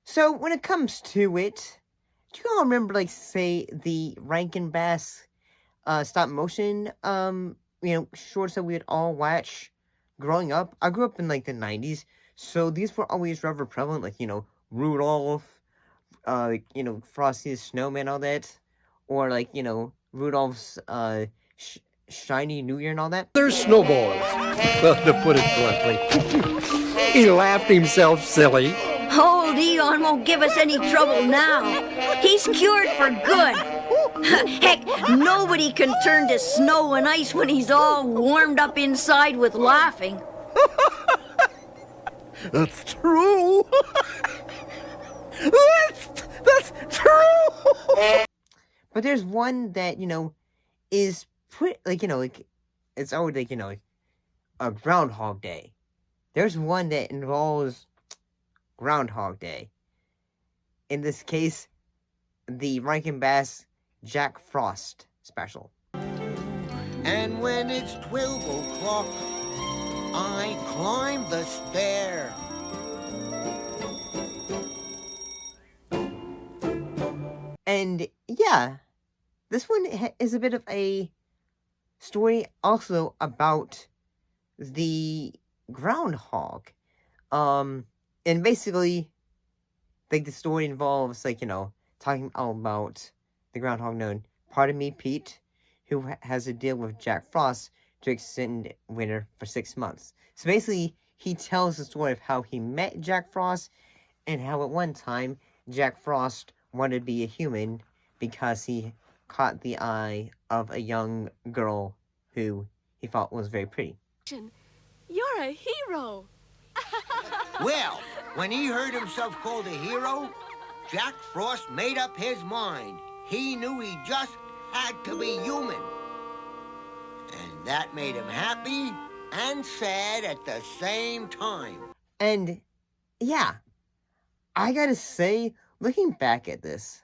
So, when it comes to it, do you all remember, like, say, the Rankin Bass, stop motion, shorts that we would all watch growing up? I grew up in, like, the 90s, so these were always rather prevalent, like, Rudolph, Frosty the Snowman, all that, or, like, Rudolph's, Shiny New Year and all that. They're snowballs, to put it bluntly. He laughed himself silly. Old Eon won't give us any trouble now. He's cured for good. Heck, nobody can turn to snow and ice when he's all warmed up inside with laughing. That's true. That's true. But there's one that, is pretty, it's always, a Groundhog Day. There's one that involves Groundhog Day. In this case, the Rankin Bass Jack Frost special. And when it's 12 o'clock, I climb the stair. And yeah, this one is a bit of a story also about the groundhog. And basically, like, the story involves, talking all about the groundhog known, Pardon Me, Pete, who has a deal with Jack Frost to extend winter for 6 months. So basically, he tells the story of how he met Jack Frost, and how at one time, Jack Frost wanted to be a human because he caught the eye of a young girl who he thought was very pretty. You're a hero! Well, when he heard himself called a hero, Jack Frost made up his mind. He knew he just had to be human. And that made him happy and sad at the same time. And, yeah, I gotta say, looking back at this,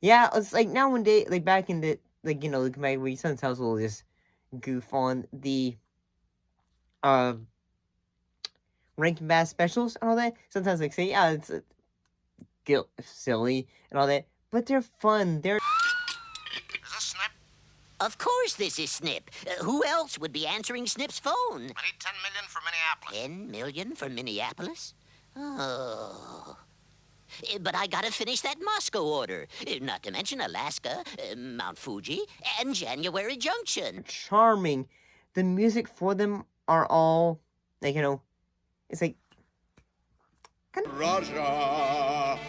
yeah, it's like nowadays, like back in the, we sometimes will just goof on the, Rankin Bass specials and all that. Sometimes, say, yeah, it's silly and all that, but they're fun. They're. Is this Snip? Of course this is Snip. Who else would be answering Snip's phone? I need 10 million for Minneapolis. 10 million for Minneapolis? Oh. But I gotta finish that Moscow order. Not to mention Alaska, Mount Fuji, and January Junction. Charming. The music for them are all, it's like... Russia,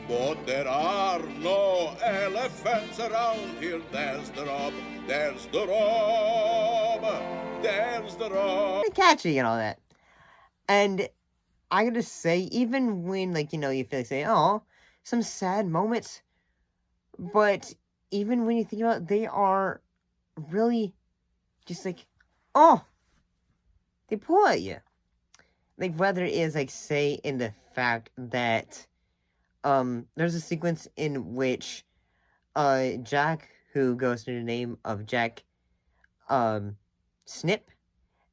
but there are no elephants around here. There's the rub, there's the rub, there's the rub. Catchy and all that. And I gotta say, even when, you feel like saying, oh, some sad moments, but even when you think about it, they are really just oh, they pull at you. Whether it is, say, in the fact that, there's a sequence in which, Jack, who goes to the name of Jack, Snip,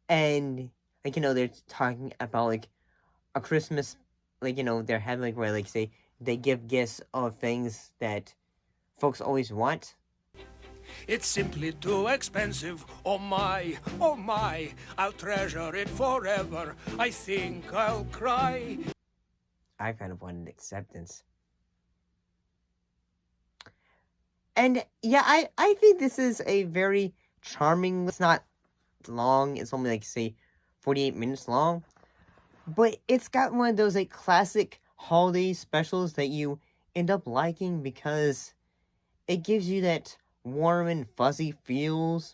and, they're talking about, a Christmas, they're having, where, say, they give gifts of things that folks always want. It's simply too expensive. Oh my, I'll treasure it forever. I think I'll cry. I kind of wanted acceptance. And yeah, I think this is a very charming, it's not long, it's only say 48 minutes long. But it's got one of those classic holiday specials that you end up liking because it gives you that warm and fuzzy feels.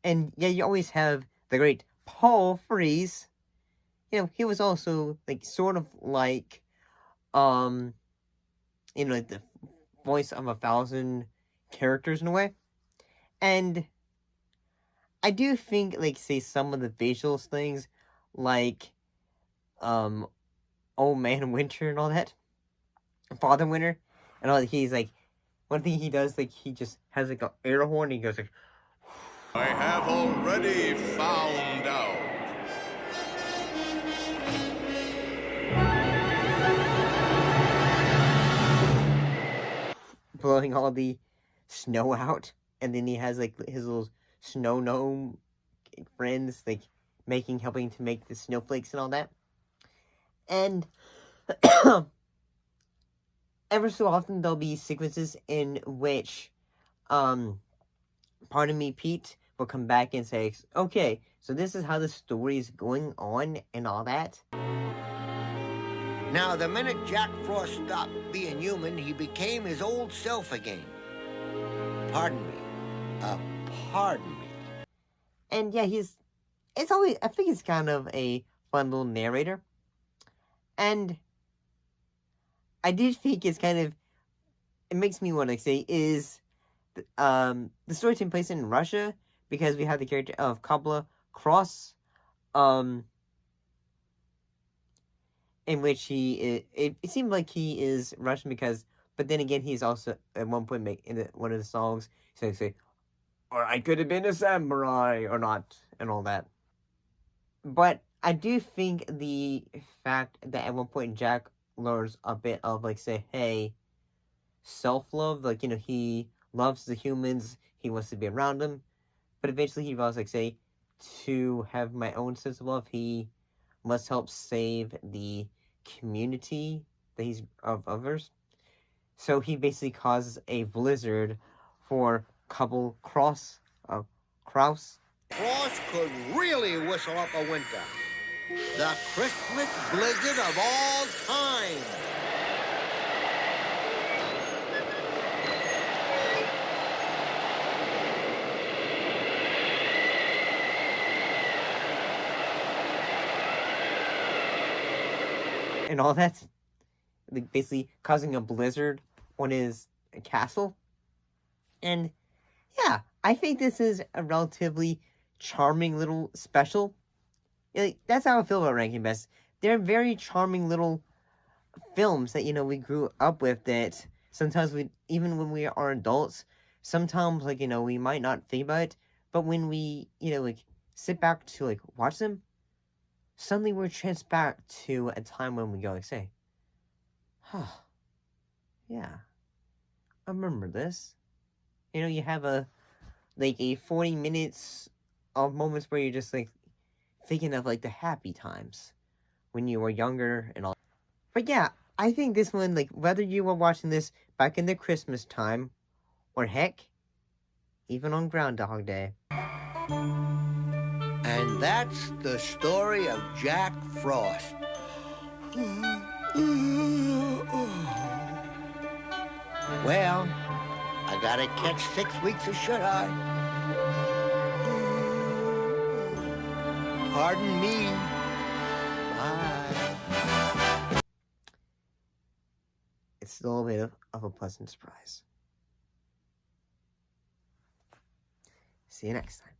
And yeah, you always have the great Paul Frees. He was also sort of the voice of 1,000 characters in a way. And I do think, say, some of the facial things, Old Man Winter and all that, Father Winter, and all that, he's one thing he does, he just has an air horn, and he goes I have already found out. Blowing all the snow out, and then he has like his little snow gnome friends, like helping to make the snowflakes and all that. And ever so often there'll be sequences in which Pardon Me Pete will come back and say, okay, so this is how the story is going on and all that. Now, the minute Jack Frost stopped being human, he became his old self again. Pardon me. Pardon me. And yeah, I think he's kind of a fun little narrator. And I did think it makes me want to say the story takes place in Russia because we have the character of Kabla Cross, in which it seemed like he is Russian but then again he's also at one point in one of the songs say, or I could have been a samurai or not and all that. But I do think the fact that at one point Jack learns a bit of self-love, he loves the humans, he wants to be around them, but eventually he realizes to have my own sense of love, he must help save the community that he's of others. So he basically causes a blizzard for couple Kraus. Frost could really whistle up a winter. The Christmas blizzard of all time. And all that's basically causing a blizzard on his castle. And yeah, I think this is a relatively charming little special. That's how I feel about Rankin Bass. They're very charming little films that, we grew up with that sometimes even when we are adults, sometimes, we might not think about it, but when we, sit back to, watch them, suddenly we're tranced back to a time when we go, yeah, I remember this. You have a 40 minutes of moments where you're just, thinking of, the happy times when you were younger and all. But yeah, I think this one, whether you were watching this back in the Christmas time, or heck, even on Groundhog Day. And that's the story of Jack Frost. Well, I gotta catch 6 weeks of shut-eye. Pardon me. Bye. It's still a bit of a pleasant surprise. See you next time.